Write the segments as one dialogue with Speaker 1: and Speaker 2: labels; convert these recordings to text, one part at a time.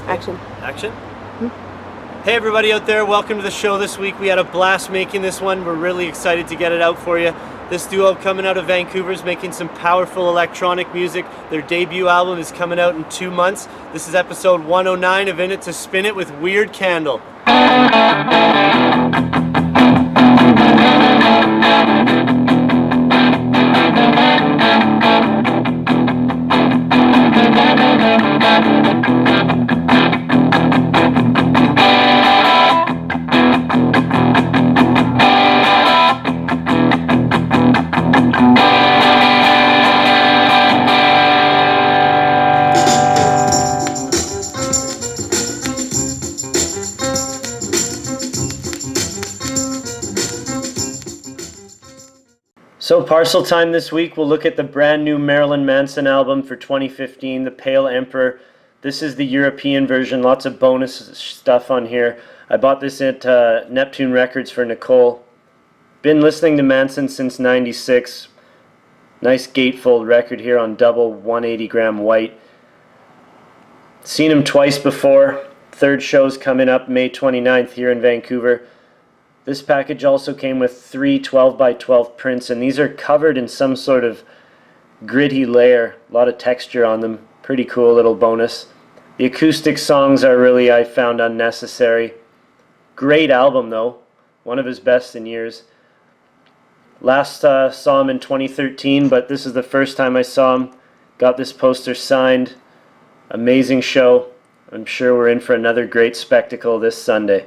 Speaker 1: Action.
Speaker 2: Action? Hey everybody out there, welcome to the show this week. We had a blast making this one. We're really excited to get it out for you. This duo coming out of Vancouver is making some powerful electronic music. Their debut album is coming out in 2 months. This is episode 109 of In It to Spin It with Weird Candle. So parcel time this week, we'll look at the brand new Marilyn Manson album for 2015, The Pale Emperor. This is the European version, lots of bonus stuff on here. I bought this at Neptune Records for Nicole. Been listening to Manson since '96. Nice gatefold record here on double 180 gram white. Seen him twice before. Third show's coming up May 29th here in Vancouver. This package also came with 3 12x12 prints, and these are covered in some sort of gritty layer. A lot of texture on them. Pretty cool little bonus. The acoustic songs are really, I found, unnecessary. Great album though. One of his best in years. Last saw him in 2013, but this is the first time I saw him. Got this poster signed. Amazing show. I'm sure we're in for another great spectacle this Sunday.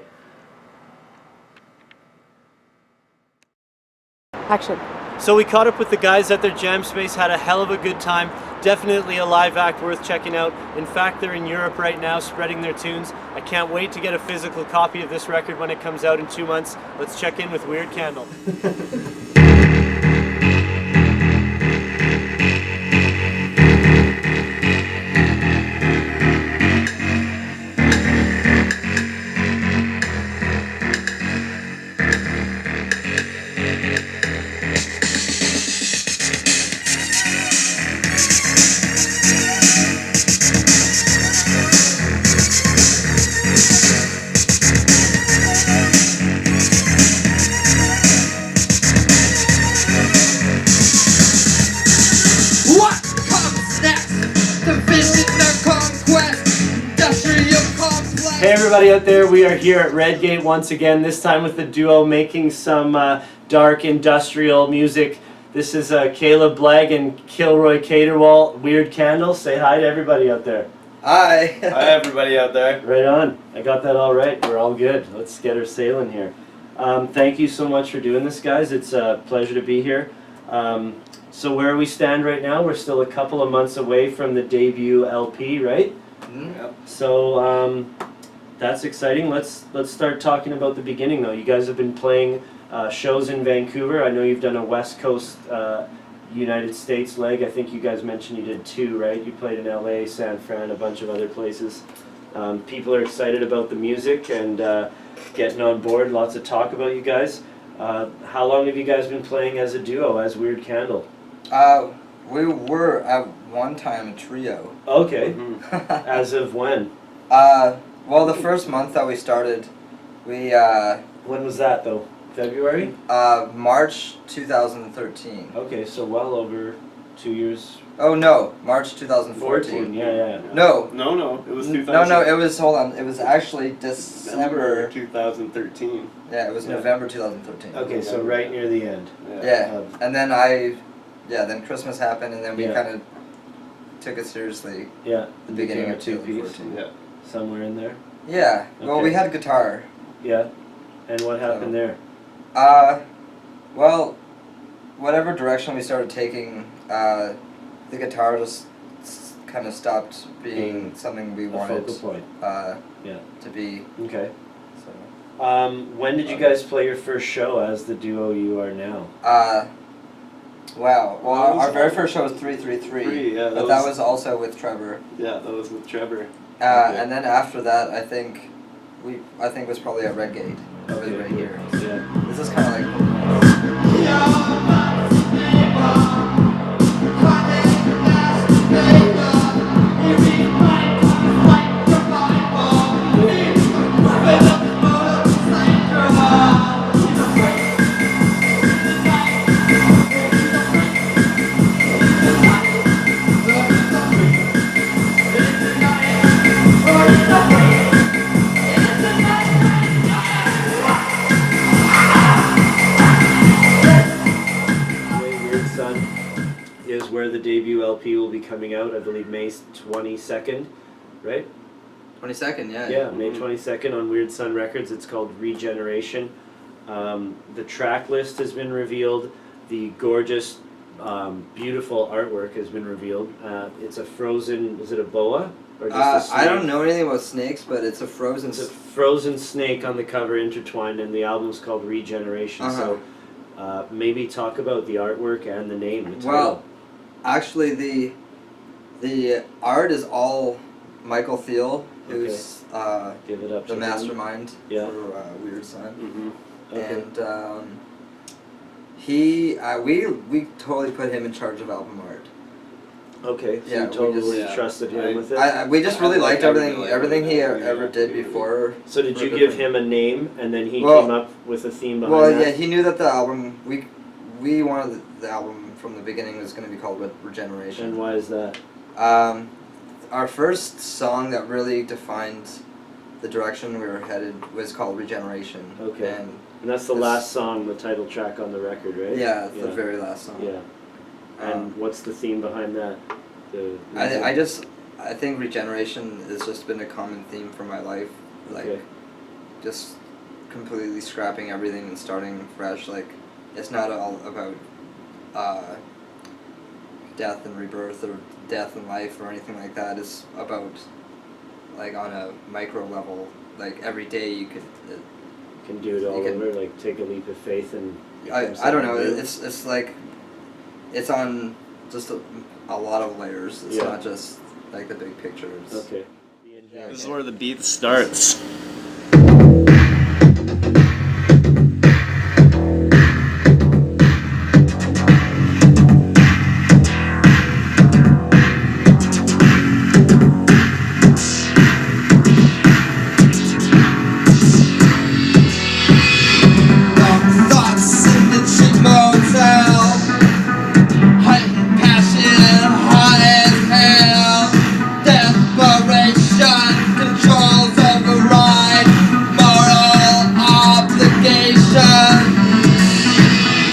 Speaker 1: Action.
Speaker 2: So we caught up with the guys at their jam space, had a hell of a good time. Definitely a live act worth checking out. In fact, they're in Europe right now spreading their tunes. I can't wait to get a physical copy of this record when it comes out in 2 months. Let's check in with Weird Candle. Hey everybody out there, we are here at Redgate once again, this time with the duo making some dark industrial music. This is Caleb Blegg and Kilroy Caterwall, Weird Candle. Say hi to everybody out there.
Speaker 3: Hi. Hi everybody out there.
Speaker 2: Right on. I got that all right. We're all good. Let's get her sailing here. Thank you so much for doing this, guys. It's a pleasure to be here. So where we stand right now, we're still a couple of months away from the debut LP, right?
Speaker 3: Mm-hmm. Yep.
Speaker 2: So that's exciting. Let's start talking about the beginning though. You guys have been playing shows in Vancouver. I know you've done a West Coast United States leg. I think you guys mentioned you did 2, right? You played in LA, San Fran, a bunch of other places. People are excited about the music and getting on board. Lots of talk about you guys. How long have you guys been playing as a duo, as Weird Candle?
Speaker 3: We were at one time a trio.
Speaker 2: Okay. As of when?
Speaker 3: Well, the first month that we started, we
Speaker 2: When was that though? February?
Speaker 3: March 2013.
Speaker 2: Okay, so well over 2 years.
Speaker 3: Oh no, March 2014.
Speaker 2: Yeah.
Speaker 3: No,
Speaker 4: it was 2000.
Speaker 3: no, it was, hold on, it was actually December
Speaker 4: 2013.
Speaker 3: Yeah, it was November 2013.
Speaker 2: Okay, so right near the end.
Speaker 3: Yeah, and then then Christmas happened, and then we kind of took it seriously.
Speaker 2: Yeah.
Speaker 3: The beginning of
Speaker 2: 2-piece.
Speaker 3: 2014.
Speaker 4: Yeah.
Speaker 2: Somewhere in there.
Speaker 3: Yeah. Well,
Speaker 2: Okay.
Speaker 3: we had a guitar.
Speaker 2: Yeah. And what happened there?
Speaker 3: Well, whatever direction we started taking, the guitar just kind of stopped being something we wanted
Speaker 2: focal point.
Speaker 3: to be.
Speaker 2: Okay.
Speaker 3: So.
Speaker 2: When did you guys play your first show as the duo you are now?
Speaker 3: Wow. Well, our very first show was 333.
Speaker 4: Yeah,
Speaker 3: but that was also with Trevor.
Speaker 4: Yeah, that was with Trevor.
Speaker 3: And then after that, I think was probably at Redgate.
Speaker 2: Okay.
Speaker 3: Right here.
Speaker 2: Yeah.
Speaker 3: This is kind of like.
Speaker 2: LP will be coming out, I believe May 22nd, right?
Speaker 3: 22nd, yeah.
Speaker 2: Yeah, May 22nd on Weird Sun Records. It's called Regeneration. The track list has been revealed. The gorgeous, beautiful artwork has been revealed. It's a frozen, is it a boa? Or just a snake?
Speaker 3: I don't know anything about snakes, but it's a frozen...
Speaker 2: It's a frozen snake on the cover intertwined, and the album's called Regeneration. So maybe talk about the artwork and the name, the title.
Speaker 3: Well, actually the art is all Michael Thiel, who's
Speaker 2: Give it up
Speaker 3: the
Speaker 2: to
Speaker 3: mastermind
Speaker 2: Yeah.
Speaker 3: for Weird Sun.
Speaker 4: Mm-hmm.
Speaker 2: Okay.
Speaker 3: And we totally put him in charge of album art.
Speaker 2: Okay, so
Speaker 3: Yeah,
Speaker 2: you
Speaker 3: we
Speaker 2: totally
Speaker 4: just-
Speaker 2: trusted him with it?
Speaker 3: We just really
Speaker 4: I
Speaker 3: liked
Speaker 4: really
Speaker 3: everything
Speaker 4: like
Speaker 3: everything he
Speaker 4: it.
Speaker 3: ever did before.
Speaker 2: So did
Speaker 3: for
Speaker 2: you
Speaker 3: the
Speaker 2: give
Speaker 3: thing.
Speaker 2: him a name, and then he
Speaker 3: Well-
Speaker 2: came up with a theme behind
Speaker 3: Well,
Speaker 2: that?
Speaker 3: yeah, he knew that the album we wanted the album from the beginning was going to be called Regeneration.
Speaker 2: And why is that?
Speaker 3: Our first song that really defined the direction we were headed was called Regeneration.
Speaker 2: Okay.
Speaker 3: And
Speaker 2: And that's the
Speaker 3: This-
Speaker 2: last song, the title track on the record, right?
Speaker 3: yeah, it's the very last song.
Speaker 2: Yeah. And what's the theme behind that?
Speaker 3: I think regeneration has just been a common theme for my life. Like,
Speaker 2: Okay.
Speaker 3: just completely scrapping everything and starting fresh. Like, it's not all about death and rebirth or death and life or anything like that. It's about, like, on a micro level, like, every day you could...
Speaker 2: Can do it all
Speaker 3: You can-
Speaker 2: over, like take a leap of faith and.
Speaker 3: I don't know. It's like it's on just a lot of layers. It's
Speaker 2: Yeah.
Speaker 3: not just like the big picture. It's,
Speaker 2: Okay.
Speaker 4: This is where the beat starts.
Speaker 1: Thoughts in the cheap motel, heightened passion, hot as hell. Desperation, controls override, moral obligation.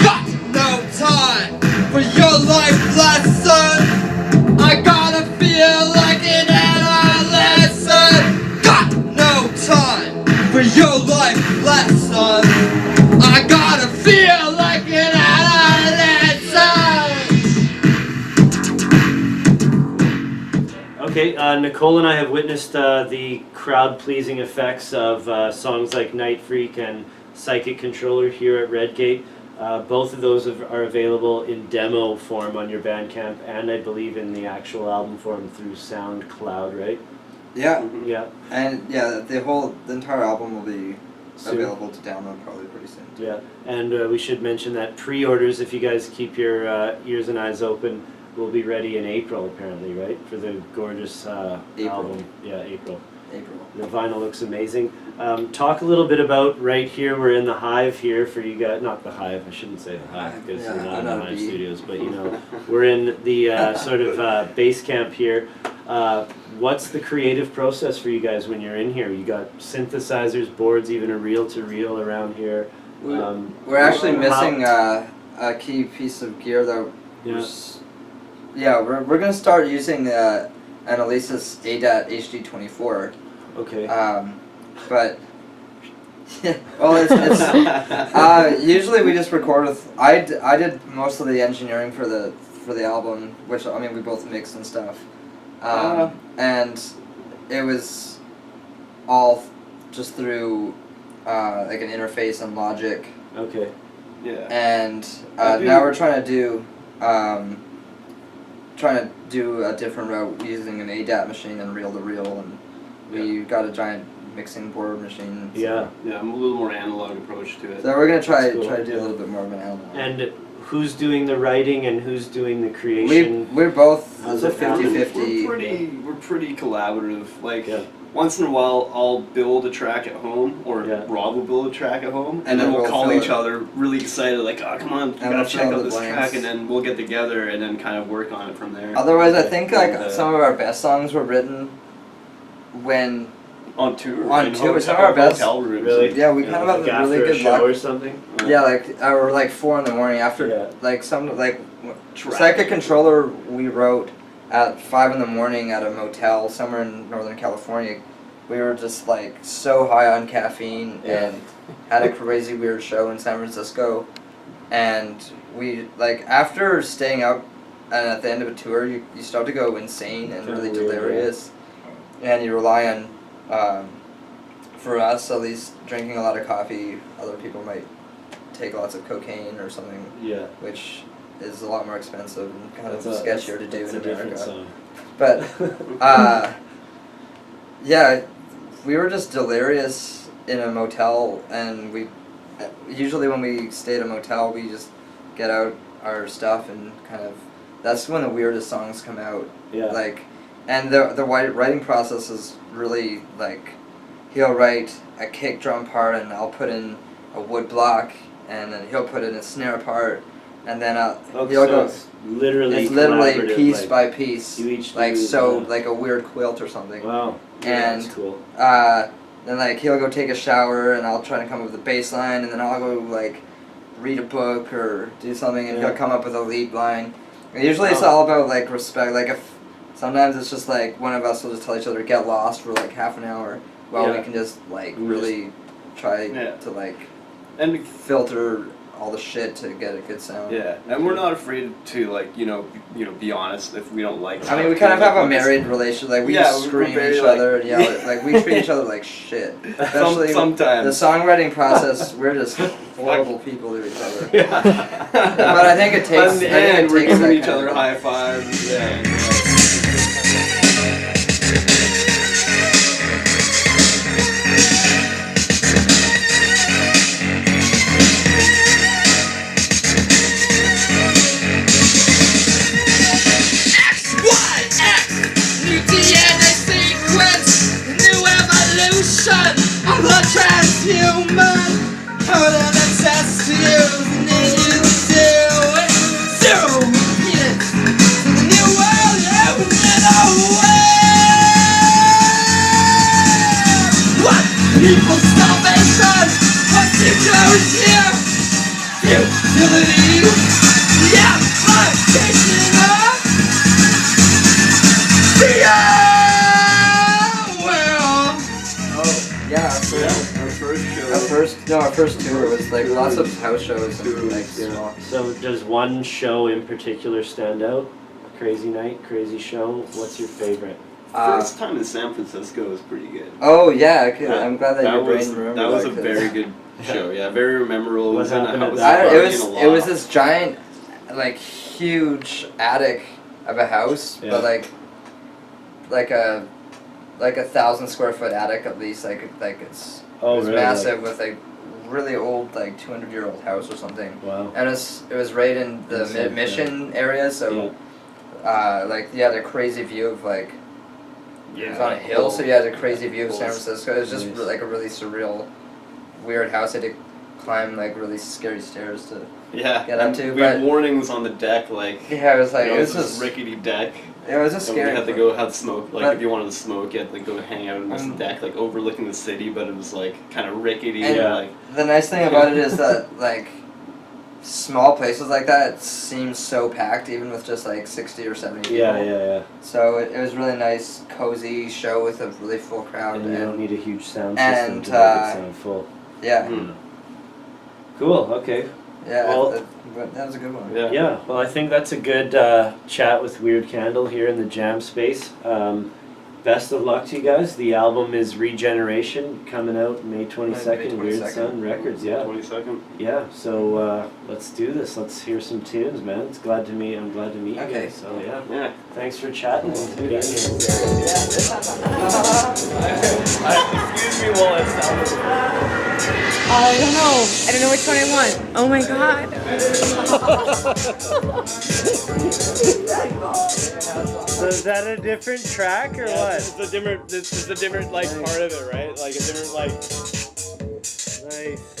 Speaker 1: Got no time for your life lesson. I gotta feel like an adolescent. Got no time for your life lesson. I gotta feel like an adolescent.
Speaker 2: Okay, Nicole and I have witnessed the crowd-pleasing effects of songs like Night Freak and Psychic Controller here at Redgate. Both of those are available in demo form on your Bandcamp, and I believe in the actual album form through SoundCloud, right?
Speaker 3: yeah,
Speaker 2: Yeah.
Speaker 3: and yeah, the entire album will be
Speaker 2: Soon.
Speaker 3: available to download probably pretty soon. Too.
Speaker 2: Yeah, and we should mention that pre-orders, if you guys keep your ears and eyes open, will be ready in April, apparently, right? For the gorgeous album. Yeah, April.
Speaker 3: April.
Speaker 2: The vinyl looks amazing. Talk a little bit about right here. We're in the Hive here for you guys. Not the Hive. I shouldn't say the Hive because
Speaker 3: Yeah,
Speaker 2: we're not
Speaker 3: I'm
Speaker 2: in
Speaker 3: not
Speaker 2: the
Speaker 3: a
Speaker 2: Hive
Speaker 3: bee.
Speaker 2: Studios. But you know, we're in the sort of base camp here. What's the creative process for you guys when you're in here? You got synthesizers, boards, even a reel-to-reel around here.
Speaker 3: We're actually missing a key piece of gear that was... Yeah, we're gonna start using an Alesis ADAT HD24.
Speaker 2: Okay.
Speaker 3: But well, it's usually we just record with. I did most of the engineering for the album, which I mean we both mixed and stuff, and it was all just through like an interface and Logic.
Speaker 2: Okay.
Speaker 4: Yeah.
Speaker 3: And now we're trying to do a different route using an ADAT machine and reel-to-reel, and we got a giant mixing board machine. So.
Speaker 2: Yeah.
Speaker 4: Yeah, I'm a little more analog approach to it.
Speaker 3: So we're gonna try
Speaker 2: That's cool,
Speaker 3: to do
Speaker 2: yeah.
Speaker 3: a little bit more of an analog.
Speaker 2: And who's doing the writing and who's doing the creation?
Speaker 3: We're both
Speaker 2: How's
Speaker 3: it's a
Speaker 2: it happen?
Speaker 3: 50-50.
Speaker 4: We're pretty collaborative. Like
Speaker 2: Yeah.
Speaker 4: once in a while, I'll build a track at home, or
Speaker 2: Yeah.
Speaker 4: Rob will build a track at home,
Speaker 3: And
Speaker 4: and then
Speaker 3: then
Speaker 4: we'll
Speaker 3: we'll
Speaker 4: call
Speaker 3: fill
Speaker 4: each
Speaker 3: it.
Speaker 4: other, really excited, like, oh come on, you
Speaker 3: we'll
Speaker 4: gotta check
Speaker 3: fill
Speaker 4: out
Speaker 3: the
Speaker 4: this
Speaker 3: blanks.
Speaker 4: track, and then we'll get together and then kind of work on it from there.
Speaker 3: Otherwise, I think like
Speaker 4: And,
Speaker 3: some of our best songs were written when
Speaker 4: on tour.
Speaker 3: on
Speaker 4: in
Speaker 3: tour, some of
Speaker 4: hotel-
Speaker 3: our best-
Speaker 4: hotel rooms.
Speaker 2: Really?
Speaker 3: yeah we kind of have
Speaker 2: Like
Speaker 3: a
Speaker 2: after
Speaker 3: really
Speaker 2: a
Speaker 3: good
Speaker 2: show
Speaker 3: luck.
Speaker 2: or something?
Speaker 3: Yeah, or like 4 in the morning after
Speaker 2: Yeah.
Speaker 3: like some like
Speaker 4: Track.
Speaker 3: Psychic Controller we wrote at 5 in the morning at a motel somewhere in Northern California. We were just like so high on caffeine and had a crazy weird show in San Francisco. And we, like, after staying up and at the end of a tour, you start to go insane and really delirious. And you rely on, for us at least, drinking a lot of coffee. Other people might take lots of cocaine or something, which is a lot more expensive and kind of sketchier to do in America. But, yeah, we were just delirious in a motel, and we usually when we stay at a motel, we just get out our stuff and kind of, that's when the weirdest songs come out. Like, and the writing process is really like, he'll write a kick drum part and I'll put in a wood block, and then he'll put in a snare part, and then he'll go. It's literally piece by piece, like like a weird quilt or something.
Speaker 2: Wow.
Speaker 3: And
Speaker 2: that's cool.
Speaker 3: Then like he'll go take a shower, and I'll try to come up with a bass line, and then I'll go like read a book or do something, and he'll come up with a lead line. And usually it's all about like respect. Like if sometimes it's just like one of us will just tell each other get lost for like half an hour, while we can just like really try to like
Speaker 4: and
Speaker 3: filter all the shit to get a good sound.
Speaker 4: Yeah, and we're not afraid to like be honest if we don't like.
Speaker 3: I mean, we kind of have a married relationship. Like we scream at each other and yell. Like we treat each other like shit. Especially
Speaker 4: sometimes
Speaker 3: the songwriting process, we're just horrible people to each other. But I think it takes.
Speaker 4: In the end, we're giving each other high fives.
Speaker 1: Of the transhuman, how them access to you, need you to zero units to the new world you never What? People's salvation, particular here, futility, the application of the
Speaker 3: Our first tour was like lots of house shows and like small.
Speaker 2: So does one show in particular stand out? Crazy night, crazy show. What's your favorite?
Speaker 4: First time in San Francisco was pretty good.
Speaker 3: Oh yeah, I'm glad that your brain remembered
Speaker 4: that. Was a very good show. Yeah, very memorable.
Speaker 2: What happened at
Speaker 3: that? It was this giant, like huge attic of a house, but like a 1,000 square foot attic at least. Like it's. It was
Speaker 2: really?
Speaker 3: massive with a really old, like 200-year-old house or something.
Speaker 2: Wow.
Speaker 3: And it was right in the Mission area, so like you had a crazy view of like it was on a hill, so you had a crazy view of San Francisco. It was just like a really surreal, weird house. I had to climb like really scary stairs to get up to.
Speaker 4: We had warnings on the deck, like
Speaker 3: it was like
Speaker 4: it
Speaker 3: was
Speaker 4: this
Speaker 3: just
Speaker 4: rickety deck.
Speaker 3: It was just scary.
Speaker 4: You had to go have smoke. Like if you wanted to smoke, you had to go hang out on this deck, like overlooking the city. But it was like kind of rickety.
Speaker 3: And
Speaker 4: like
Speaker 3: the nice thing about it is that like small places like that seem so packed, even with just like 60 or 70 people.
Speaker 2: Yeah.
Speaker 3: So it was really nice, cozy show with a really full crowd.
Speaker 2: And you don't need a huge sound system to make it sound full.
Speaker 3: Yeah.
Speaker 2: Cool. Okay.
Speaker 3: Yeah.
Speaker 2: Well,
Speaker 3: that was a good one.
Speaker 2: Yeah. Well, I think that's a good chat with Weird Candle here in the jam space. Best of luck to you guys. The album is Regeneration, coming out May 22nd, Weird Sun Records. Yeah.
Speaker 4: 22nd.
Speaker 2: Yeah. So let's do this. Let's hear some tunes, man. I'm glad to meet you guys. So yeah. Thanks for chatting.
Speaker 4: Excuse me while I sound.
Speaker 5: I don't know which one I want. Oh my god.
Speaker 2: So is that a different track or what?
Speaker 4: This is a different like part of it, right? Like a different like.
Speaker 2: Nice.